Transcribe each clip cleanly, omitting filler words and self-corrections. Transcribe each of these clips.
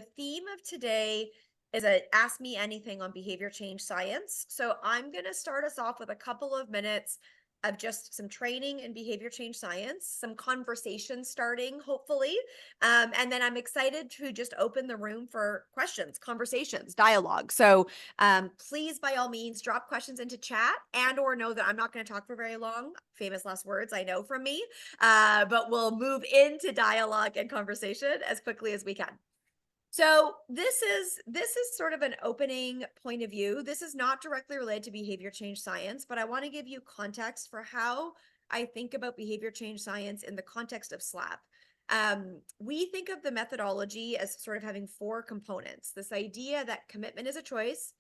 the theme of today is a Ask Me Anything on behavior change science. So I'm going to start us off with a couple of minutes of just some training in behavior change science, some conversation starting, hopefully. And then I'm excited to just open the room for questions, conversations, dialogue. So please, by all means, drop questions into chat and or know that I'm not going to talk for very long. Famous last words, I know from me. But we'll move into dialogue and conversation as quickly as we can. So this is sort of an opening point of view. This is not directly related to behavior change science, but I want to give you context for how I think about behavior change science in the context of SLAP. We think of the methodology as sort of having four components. This idea that commitment is a choice,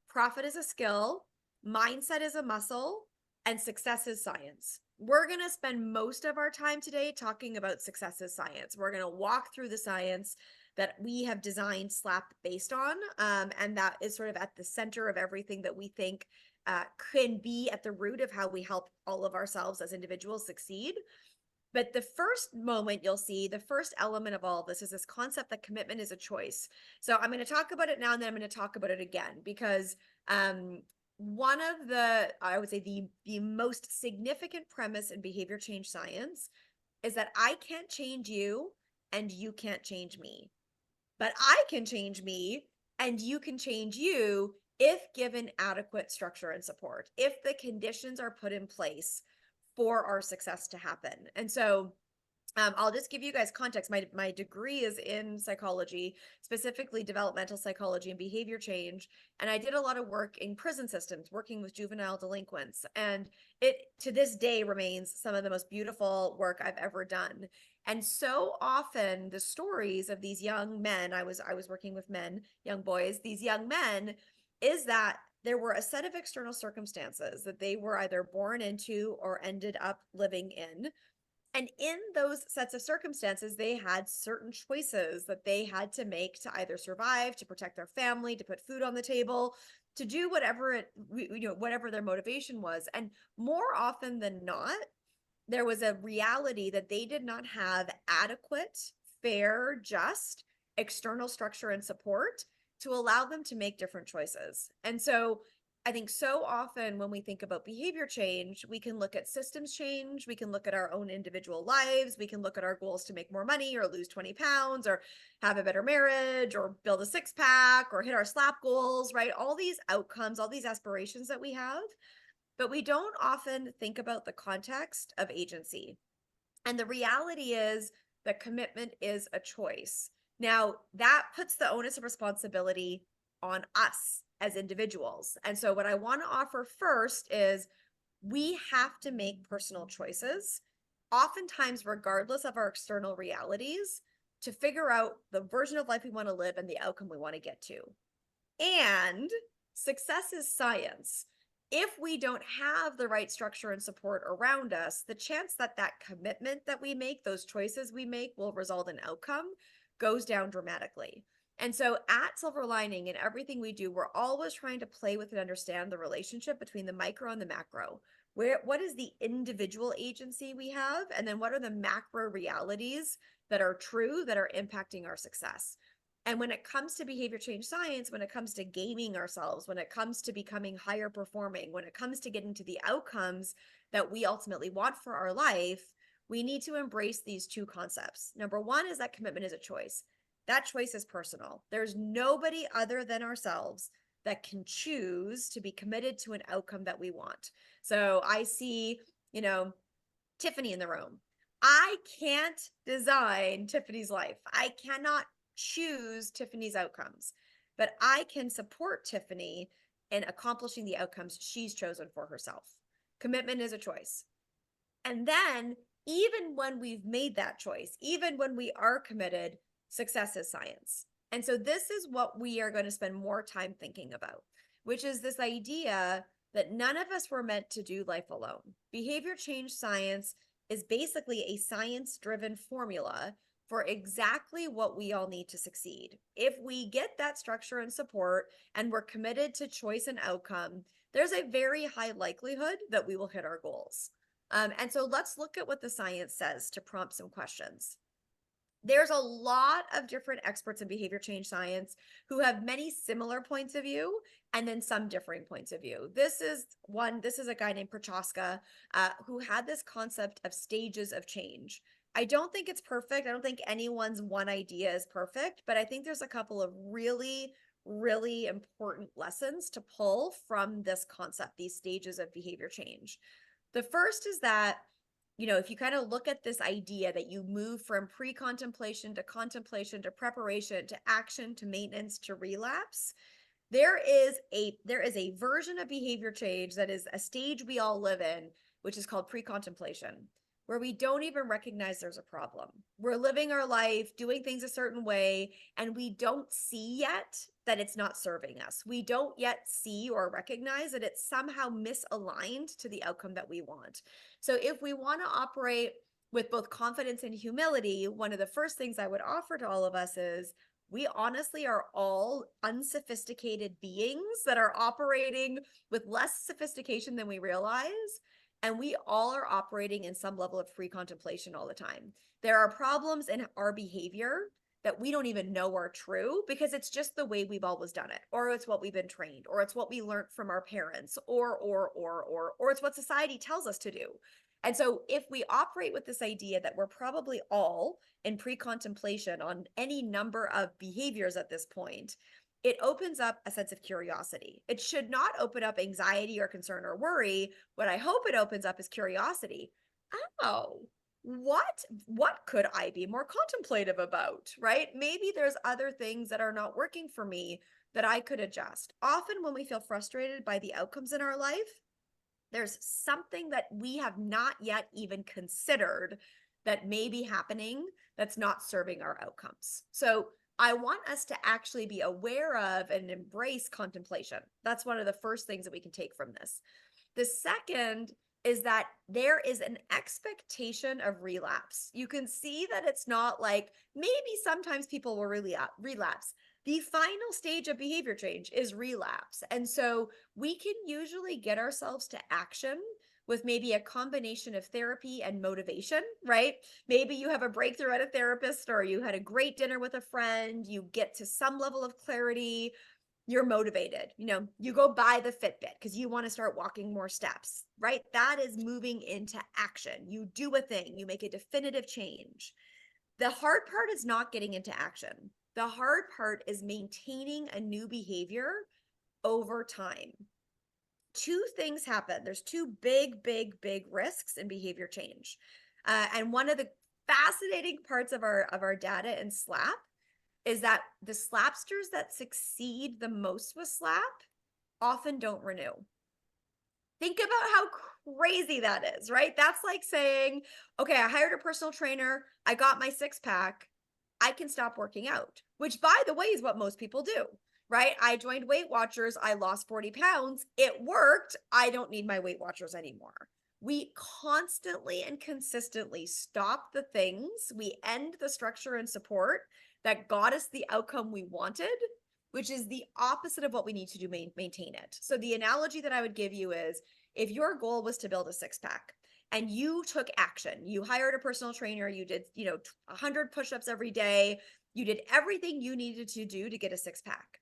profit is a skill, mindset is a muscle, and success is science. We're going to spend most of our time today talking about success is science. We're going to walk through the science that we have designed SLAP based on, and that is sort of at the center of everything that we think can be at the root of how we help all of ourselves as individuals succeed. But the first moment you'll see, the first element of all of this is this concept that commitment is a choice. So I'm going to talk about it now, and then I'm going to talk about it again, because one of the, I would say the most significant premise in behavior change science is that I can't change you and you can't change me. But I can change me and you can change you if given adequate structure and support, if the conditions are put in place for our success to happen. And so I'll just give you guys context. My degree is in psychology, specifically developmental psychology and behavior change. And I did a lot of work in prison systems, working with juvenile delinquents. And it, to this day, remains some of the most beautiful work I've ever done. And so often the stories of these young men, I was working with men, young boys, these young men, is that there were a set of external circumstances that they were either born into or ended up living in. And in those sets of circumstances, they had certain choices that they had to make to either survive, to protect their family, to put food on the table, to do whatever whatever their motivation was. And more often than not, there was a reality that they did not have adequate, fair, just external structure and support to allow them to make different choices. And so I think so often when we think about behavior change, we can look at systems change, we can look at our own individual lives, we can look at our goals to make more money or lose 20 pounds or have a better marriage or build a six pack or hit our SLAP goals, right? All these outcomes, all these aspirations that we have, but we don't often think about the context of agency. And the reality is that commitment is a choice. Now, that puts the onus of responsibility on us as individuals. And so what I want to offer first is we have to make personal choices, oftentimes regardless of our external realities, to figure out the version of life we want to live and the outcome we want to get to. And success is science. If we don't have the right structure and support around us, the chance that that commitment that we make, those choices we make, will result in outcome goes down dramatically. And so at Silver Lining and everything we do, we're always trying to play with and understand the relationship between the micro and the macro. What is the individual agency we have? And then what are the macro realities that are true that are impacting our success? And when it comes to behavior change science, when it comes to gaming ourselves, when it comes to becoming higher performing, when it comes to getting to the outcomes that we ultimately want for our life, we need to embrace these two concepts. Number one is that commitment is a choice. That choice is personal. There's nobody other than ourselves that can choose to be committed to an outcome that we want. So I see, Tiffany in the room. I can't design Tiffany's life. I cannot choose Tiffany's outcomes, but I can support Tiffany in accomplishing the outcomes she's chosen for herself. Commitment is a choice. And then even when we've made that choice, even when we are committed, success is science. And so this is what we are going to spend more time thinking about, which is this idea that none of us were meant to do life alone. Behavior change science is basically a science-driven formula for exactly what we all need to succeed. If we get that structure and support and we're committed to choice and outcome, there's a very high likelihood that we will hit our goals. And so let's look at what the science says to prompt some questions. There's a lot of different experts in behavior change science who have many similar points of view and then some differing points of view. This is a guy named Prochaska who had this concept of stages of change. I don't think it's perfect. I don't think anyone's one idea is perfect, but I think there's a couple of really, really important lessons to pull from this concept, these stages of behavior change. The first is that, if you kind of look at this idea that you move from pre-contemplation to contemplation to preparation to action to maintenance to relapse, there is a version of behavior change that is a stage we all live in, which is called pre-contemplation, where we don't even recognize there's a problem. We're living our life, doing things a certain way, and we don't see yet that it's not serving us. We don't yet see or recognize that it's somehow misaligned to the outcome that we want. So if we want to operate with both confidence and humility, one of the first things I would offer to all of us is we honestly are all unsophisticated beings that are operating with less sophistication than we realize. And we all are operating in some level of pre-contemplation all the time. There are problems in our behavior that we don't even know are true because it's just the way we've always done it, or it's what we've been trained, or it's what we learned from our parents, or it's what society tells us to do. And so if we operate with this idea that we're probably all in pre-contemplation on any number of behaviors at this point, it opens up a sense of curiosity. It should not open up anxiety or concern or worry. What I hope it opens up is curiosity. Oh, what could I be more contemplative about, right? Maybe there's other things that are not working for me that I could adjust. Often when we feel frustrated by the outcomes in our life, there's something that we have not yet even considered that may be happening that's not serving our outcomes. So I want us to actually be aware of and embrace contemplation. That's one of the first things that we can take from this. The second is that there is an expectation of relapse. You can see that it's not like maybe sometimes people will really relapse. The final stage of behavior change is relapse. And so we can usually get ourselves to action with maybe a combination of therapy and motivation, right? Maybe you have a breakthrough at a therapist, or you had a great dinner with a friend, you get to some level of clarity, you're motivated. You go buy the Fitbit because you want to start walking more steps, right? That is moving into action. You do a thing, you make a definitive change. The hard part is not getting into action. The hard part is maintaining a new behavior over time. Two things happen. There's two big risks in behavior change. And one of the fascinating parts of our data in SLAP is that the slapsters that succeed the most with SLAP often don't renew. Think about how crazy that is, right? That's like saying, okay, I hired a personal trainer, I got my six-pack, I can stop working out, which by the way is what most people do, right? I joined Weight Watchers, I lost 40 pounds, it worked, I don't need my Weight Watchers anymore. We constantly and consistently stop the things, we end the structure and support that got us the outcome we wanted, which is the opposite of what we need to do maintain it. So the analogy that I would give you is if your goal was to build a six-pack and you took action, you hired a personal trainer, you did, 100 push-ups every day, you did everything you needed to do to get a six-pack.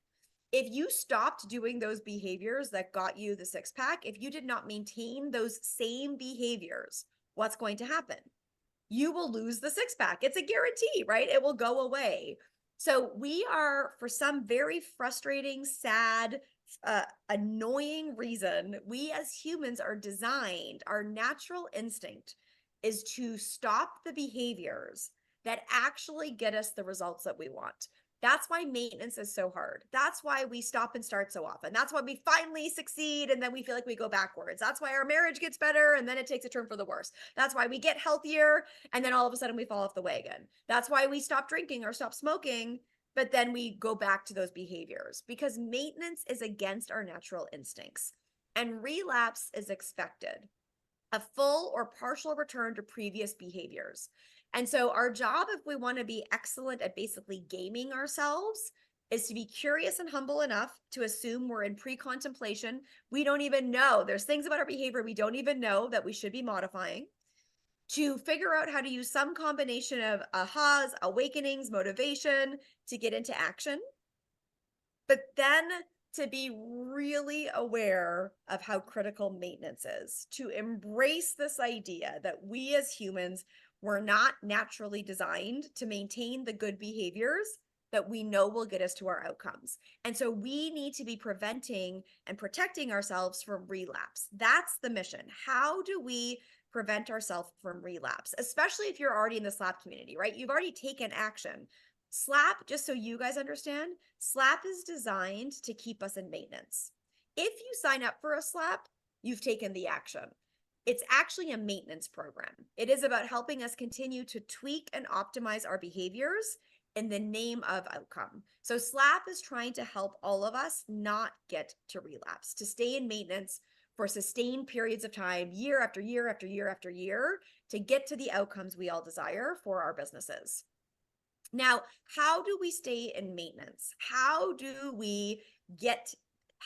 If you stopped doing those behaviors that got you the six-pack, if you did not maintain those same behaviors, what's going to happen? You will lose the six-pack. It's a guarantee, right? It will go away. So we are, for some very frustrating, sad, annoying reason, we as humans are designed, our natural instinct is to stop the behaviors that actually get us the results that we want. That's why maintenance is so hard. That's why we stop and start so often. That's why we finally succeed and then we feel like we go backwards. That's why our marriage gets better and then it takes a turn for the worse. That's why we get healthier and then all of a sudden we fall off the wagon. That's why we stop drinking or stop smoking, but then we go back to those behaviors because maintenance is against our natural instincts and relapse is expected. A full or partial return to previous behaviors. And so our job, if we want to be excellent at basically gaming ourselves, is to be curious and humble enough to assume we're in pre-contemplation. We don't even know. There's things about our behavior we don't even know that we should be modifying. to figure out how to use some combination of ahas, awakenings, motivation to get into action, but then to be really aware of how critical maintenance is, to embrace this idea that we as humans were not naturally designed to maintain the good behaviors that we know will get us to our outcomes. And so we need to be preventing and protecting ourselves from relapse. That's the mission. How do we prevent ourselves from relapse, especially if you're already in the SLAP community, right? You've already taken action. SLAP, just so you guys understand, SLAP is designed to keep us in maintenance. If you sign up for a SLAP, you've taken the action. It's actually a maintenance program. It is about helping us continue to tweak and optimize our behaviors in the name of outcome. So SLAP is trying to help all of us not get to relapse, to stay in maintenance for sustained periods of time, year after year after year after year, to get to the outcomes we all desire for our businesses. Now, how do we stay in maintenance? How do we get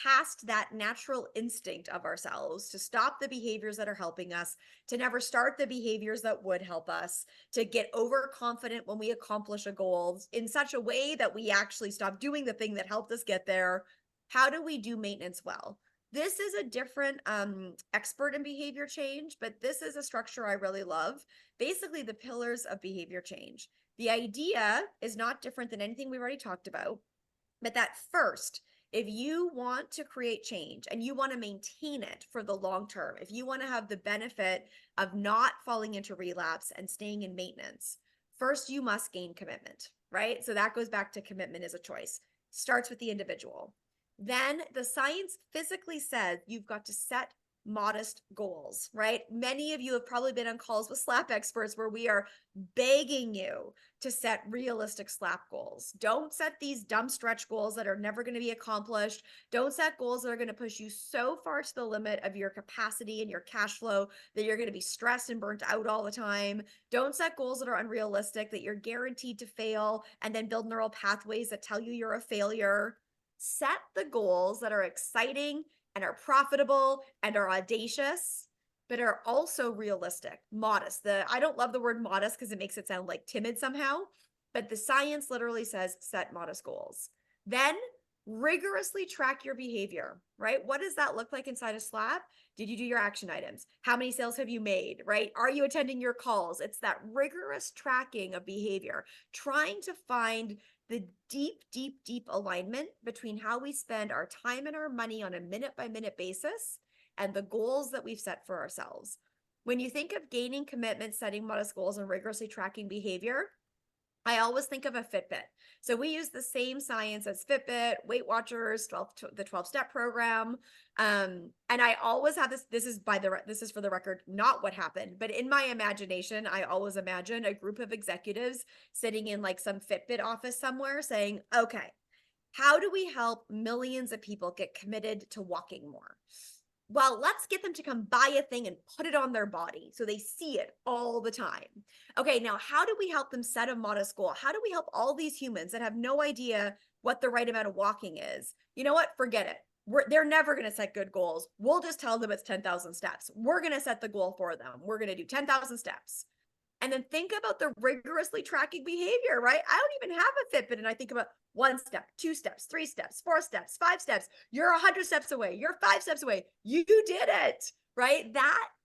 past that natural instinct of ourselves to stop the behaviors that are helping us, to never start the behaviors that would help us, to get overconfident when we accomplish a goal in such a way that we actually stop doing the thing that helped us get there? How do we do maintenance well? This is a different expert in behavior change, but this is a structure I really love. Basically, the pillars of behavior change. The idea is not different than anything we've already talked about, but that first, if you want to create change and you want to maintain it for the long term, if you want to have the benefit of not falling into relapse and staying in maintenance, first you must gain commitment, right? So that goes back to commitment as a choice. Starts with the individual. Then the science physically says you've got to set modest goals, right? Many of you have probably been on calls with SLAP experts where we are begging you to set realistic SLAP goals. Don't set these dumb stretch goals that are never going to be accomplished. Don't set goals that are going to push you so far to the limit of your capacity and your cash flow that you're going to be stressed and burnt out all the time. Don't set goals that are unrealistic, that you're guaranteed to fail, and then build neural pathways that tell you you're a failure. Set the goals that are exciting and are profitable and are audacious, but are also realistic, modest. I don't love the word modest because it makes it sound like timid somehow, but the science literally says set modest goals. Then rigorously track your behavior, right? What does that look like inside of SLAP? Did you do your action items? How many sales have you made, right? Are you attending your calls? It's that rigorous tracking of behavior, trying to find the deep, deep, deep alignment between how we spend our time and our money on a minute-by-minute basis and the goals that we've set for ourselves. When you think of gaining commitment, setting modest goals, and rigorously tracking behavior, I always think of a Fitbit. So we use the same science as Fitbit, Weight Watchers, the 12-step program. And I always have this, this is for the record, not what happened, but in my imagination, I always imagine a group of executives sitting in like some Fitbit office somewhere saying, okay, how do we help millions of people get committed to walking more? Well, let's get them to come buy a thing and put it on their body so they see it all the time. Okay, now how do we help them set a modest goal? How do we help all these humans that have no idea what the right amount of walking is? You know what? Forget it. They're never going to set good goals. We'll just tell them it's 10,000 steps. We're going to set the goal for them. We're going to do 10,000 steps. And then think about the rigorously tracking behavior, right? I don't even have a Fitbit and I think about 1 step, 2 steps, 3 steps, 4 steps, 5 steps. You're 100 steps away. You're 5 steps away. You did it, right?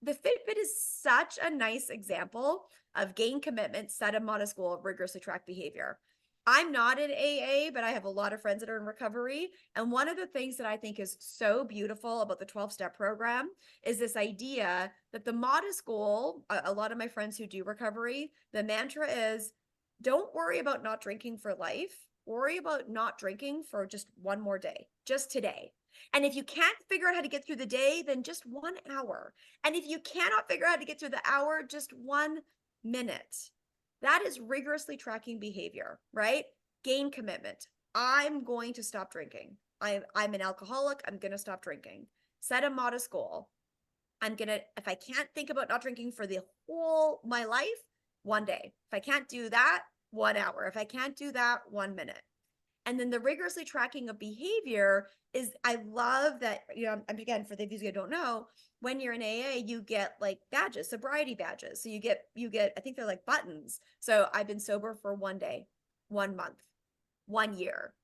The Fitbit is such a nice example of gain commitment, set a modest goal, rigorously track behavior. I'm not in AA, but I have a lot of friends that are in recovery. And one of the things that I think is so beautiful about the 12-step program is this idea that the modest goal, a lot of my friends who do recovery, the mantra is, don't worry about not drinking for life. Worry about not drinking for just one more day, just today. And if you can't figure out how to get through the day, then just 1 hour. And if you cannot figure out how to get through the hour, just 1 minute. That is rigorously tracking behavior, right? Gain commitment. I'm going to stop drinking. I'm an alcoholic. I'm going to stop drinking. Set a modest goal. If I can't think about not drinking for the whole my life, 1 day. If I can't do that, 1 hour. If I can't do that, 1 minute. And then the rigorously tracking of behavior is, I love that, again, for the views you don't know, when you're in AA, you get like badges, sobriety badges. So you get, I think they're like buttons. So I've been sober for 1 day, 1 month, 1 year,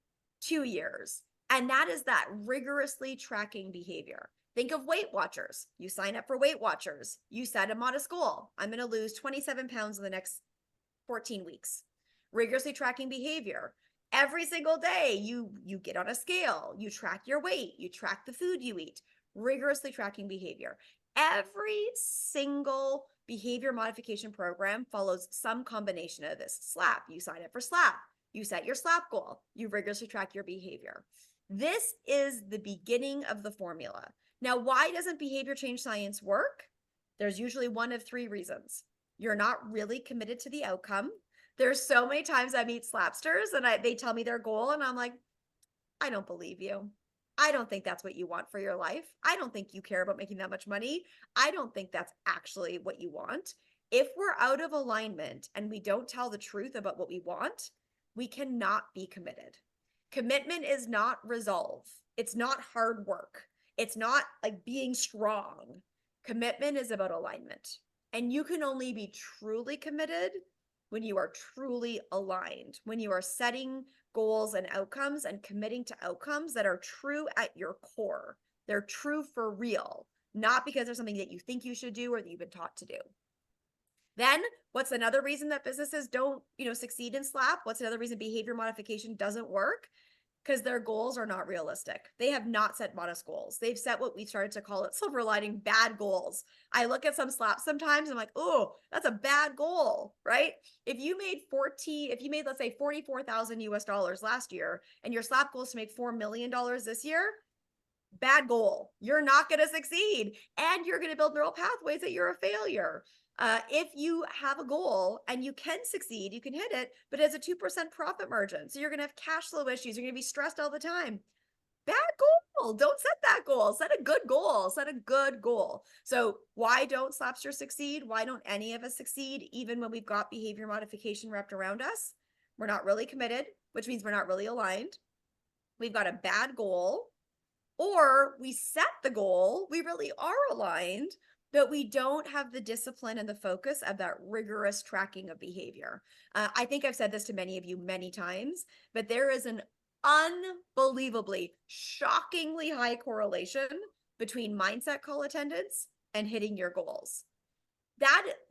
2 years. And that is that rigorously tracking behavior. Think of Weight Watchers. You sign up for Weight Watchers. You set a modest goal. I'm going to lose 27 pounds in the next 14 weeks. Rigorously tracking behavior. Every single day, you get on a scale, you track your weight, you track the food you eat, rigorously tracking behavior. Every single behavior modification program follows some combination of this. SLAP, you sign up for SLAP, you set your SLAP goal, you rigorously track your behavior. This is the beginning of the formula. Now, why doesn't behavior change science work? There's usually one of 3 reasons. You're not really committed to the outcome. There's so many times I meet slapsters and they tell me their goal and I'm like, I don't believe you. I don't think that's what you want for your life. I don't think you care about making that much money. I don't think that's actually what you want. If we're out of alignment and we don't tell the truth about what we want, we cannot be committed. Commitment is not resolve. It's not hard work. It's not like being strong. Commitment is about alignment. And you can only be truly committed when you are truly aligned, when you are setting goals and outcomes and committing to outcomes that are true at your core. They're true for real, not because there's something that you think you should do or that you've been taught to do. Then what's another reason that businesses don't, succeed in SLAP? What's another reason behavior modification doesn't work? Because their goals are not realistic. They have not set modest goals. They've set what we started to call it silver lining bad goals. I look at some SLAPs sometimes, I'm like, oh, that's a bad goal, right? If you made, let's say $44,000 last year, and your SLAP goal is to make $4 million this year, bad goal. You're not going to succeed. And you're going to build neural pathways that you're a failure. If you have a goal and you can succeed, you can hit it, but it's a 2% profit margin. So you're going to have cash flow issues. You're going to be stressed all the time. Bad goal. Don't set that goal. Set a good goal. Set a good goal. So why don't Slapsters succeed? Why don't any of us succeed? Even when we've got behavior modification wrapped around us, we're not really committed, which means we're not really aligned. We've got a bad goal, or we set the goal. We really are aligned, but we don't have the discipline and the focus of that rigorous tracking of behavior. I think I've said this to many of you many times, but there is an unbelievably, shockingly high correlation between mindset call attendance and hitting your goals.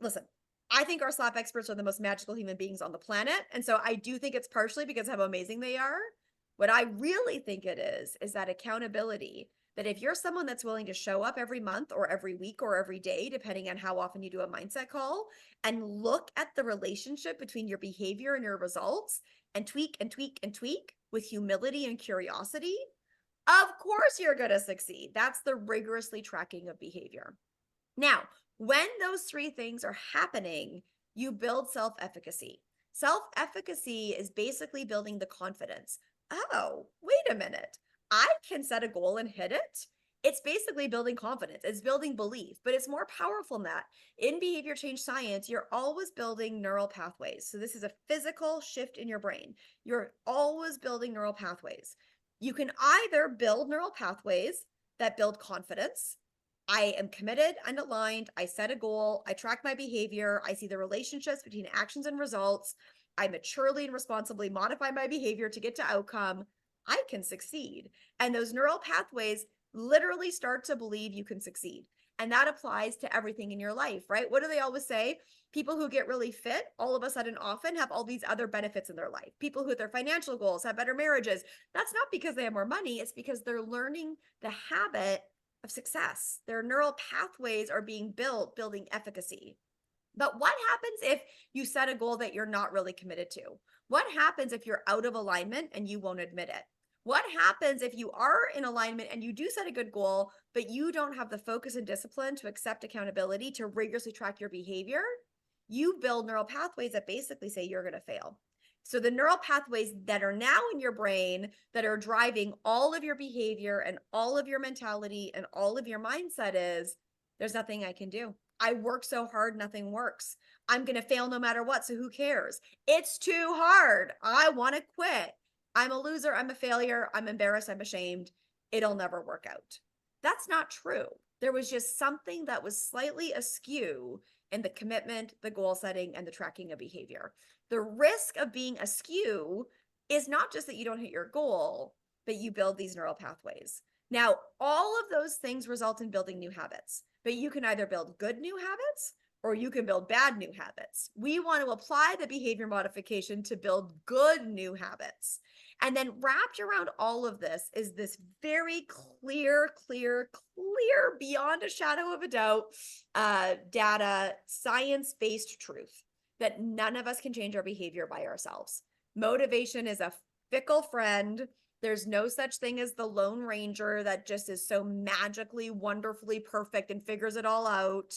Listen, I think our SLAP experts are the most magical human beings on the planet. And so I do think it's partially because of how amazing they are. What I really think it is that accountability, that if you're someone that's willing to show up every month or every week or every day, depending on how often you do a mindset call, and look at the relationship between your behavior and your results and tweak and tweak and tweak with humility and curiosity, of course you're going to succeed. That's the rigorously tracking of behavior. Now, when those 3 things are happening, you build self-efficacy. Self-efficacy is basically building the confidence. Oh, wait a minute. I can set a goal and hit it. It's basically building confidence. It's building belief, but it's more powerful than that. In behavior change science, you're always building neural pathways. So this is a physical shift in your brain. You're always building neural pathways. You can either build neural pathways that build confidence. I am committed and aligned. I set a goal. I track my behavior. I see the relationships between actions and results. I maturely and responsibly modify my behavior to get to outcome. I can succeed. And those neural pathways literally start to believe you can succeed. And that applies to everything in your life, right? What do they always say? People who get really fit, all of a sudden often have all these other benefits in their life. People who hit their financial goals have better marriages. That's not because they have more money. It's because they're learning the habit of success. Their neural pathways are being built, building efficacy. But what happens if you set a goal that you're not really committed to? What happens if you're out of alignment and you won't admit it? What happens if you are in alignment and you do set a good goal, but you don't have the focus and discipline to accept accountability, to rigorously track your behavior? You build neural pathways that basically say you're going to fail. So the neural pathways that are now in your brain that are driving all of your behavior and all of your mentality and all of your mindset is, there's nothing I can do. I work so hard, nothing works. I'm going to fail no matter what, so who cares? It's too hard. I want to quit. I'm a loser. I'm a failure. I'm embarrassed. I'm ashamed. It'll never work out. That's not true. There was just something that was slightly askew in the commitment, the goal setting, and the tracking of behavior. The risk of being askew is not just that you don't hit your goal, but you build these neural pathways. Now, all of those things result in building new habits, but you can either build good new habits or you can build bad new habits. We want to apply the behavior modification to build good new habits. And then wrapped around all of this is this very clear, beyond a shadow of a doubt, data, science-based truth that none of us can change our behavior by ourselves. Motivation is a fickle friend. There's no such thing as the Lone Ranger that just is so magically, wonderfully perfect and figures it all out.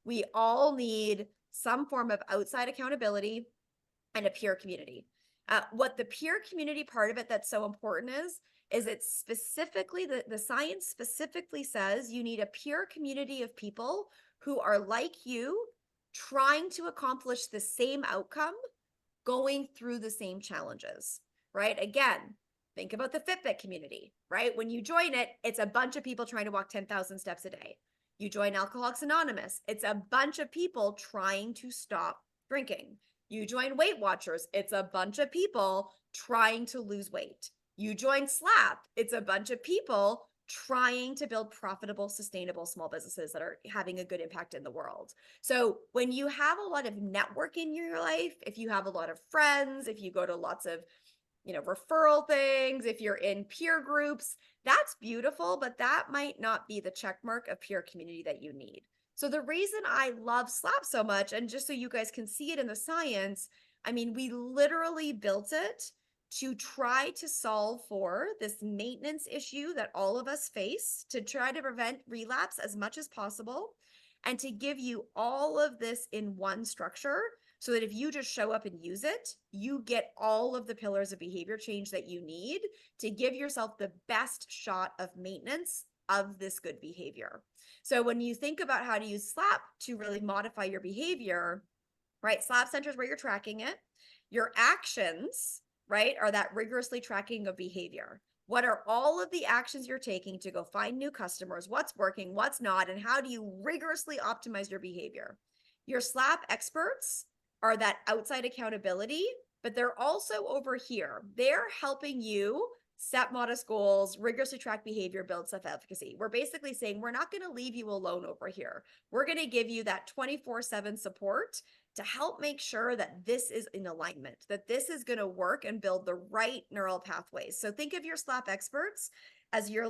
We all need some form of outside accountability and a peer community. What the peer community part of it that's so important is it's specifically, the science specifically says you need a peer community of people who are like you, trying to accomplish the same outcome, going through the same challenges, right? Again, think about the Fitbit community, right? When you join it, it's a bunch of people trying to walk 10,000 steps a day. You join Alcoholics Anonymous, it's a bunch of people trying to stop drinking. You join Weight Watchers, it's a bunch of people trying to lose weight. You join SLAP, it's a bunch of people trying to build profitable, sustainable small businesses that are having a good impact in the world. So when you have a lot of network in your life, if you have a lot of friends, if you go to lots of referral things, if you're in peer groups, that's beautiful, but that might not be the check mark of peer community that you need. So the reason I love SLAP so much, and just so you guys can see it in the science, I mean, we literally built it to try to solve for this maintenance issue that all of us face, to try to prevent relapse as much as possible, and to give you all of this in one structure so that if you just show up and use it, you get all of the pillars of behavior change that you need to give yourself the best shot of maintenance of this good behavior. So when you think about how to use SLAP to really modify your behavior, right? SLAP centers where you're tracking it. Your actions, right, are that rigorously tracking of behavior. What are all of the actions you're taking to go find new customers? What's working, what's not, and how do you rigorously optimize your behavior? Your SLAP experts are that outside accountability, but they're also over here. They're helping you set modest goals, rigorously track behavior, build self-efficacy. We're basically saying we're not going to leave you alone over here. We're going to give you that 24/7 support to help make sure that this is in alignment, that this is going to work and build the right neural pathways. So think of your SLAP experts as your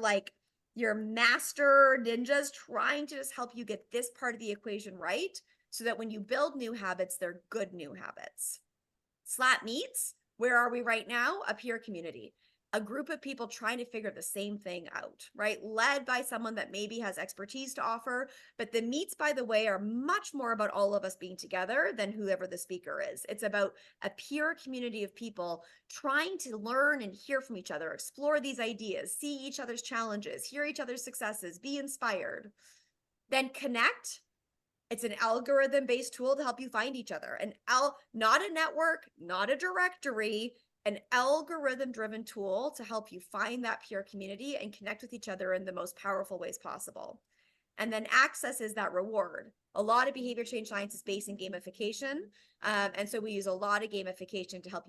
master ninjas trying to just help you get this part of the equation right, so that when you build new habits, they're good new habits. SLAP meets, where are we right now? A peer community, a group of people trying to figure the same thing out, right? Led by someone that maybe has expertise to offer. But the meets, by the way, are much more about all of us being together than whoever the speaker is. It's about a peer community of people trying to learn and hear from each other, explore these ideas, see each other's challenges, hear each other's successes, be inspired. Then connect. It's an algorithm-based tool to help you find each other. Not a network, not a directory, an algorithm-driven tool to help you find that peer community and connect with each other in the most powerful ways possible. And then access is that reward. A lot of behavior change science is based in gamification. And so we use a lot of gamification to help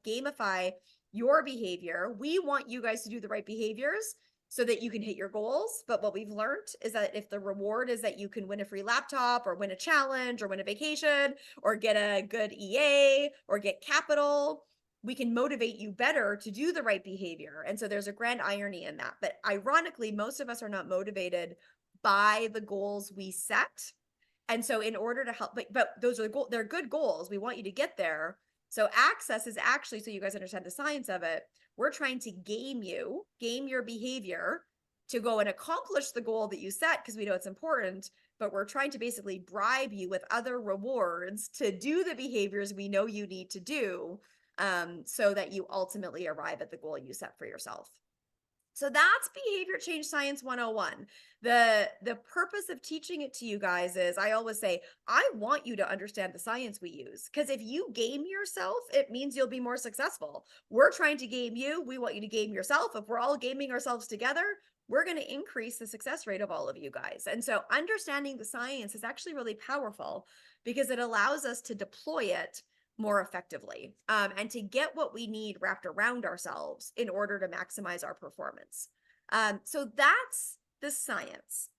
gamify your behavior. We want you guys to do the right behaviors so that you can hit your goals. But what we've learned is that if the reward is that you can win a free laptop or win a challenge or win a vacation or get a good EA or get capital, we can motivate you better to do the right behavior. And so there's a grand irony in that. But ironically, most of us are not motivated by the goals we set. And so in order to help, but those are they're good goals. We want you to get there. So access is actually, so you guys understand the science of it, we're trying to game your behavior to go and accomplish the goal that you set because we know it's important, but we're trying to basically bribe you with other rewards to do the behaviors we know you need to do, so that you ultimately arrive at the goal you set for yourself. So that's behavior change science 101. The purpose of teaching it to you guys is, I always say, I want you to understand the science we use, because if you game yourself, it means you'll be more successful. We're trying to game you. We want you to game yourself. If we're all gaming ourselves together, we're going to increase the success rate of all of you guys. And so understanding the science is actually really powerful because it allows us to deploy it more effectively, and to get what we need wrapped around ourselves in order to maximize our performance. So that's the science.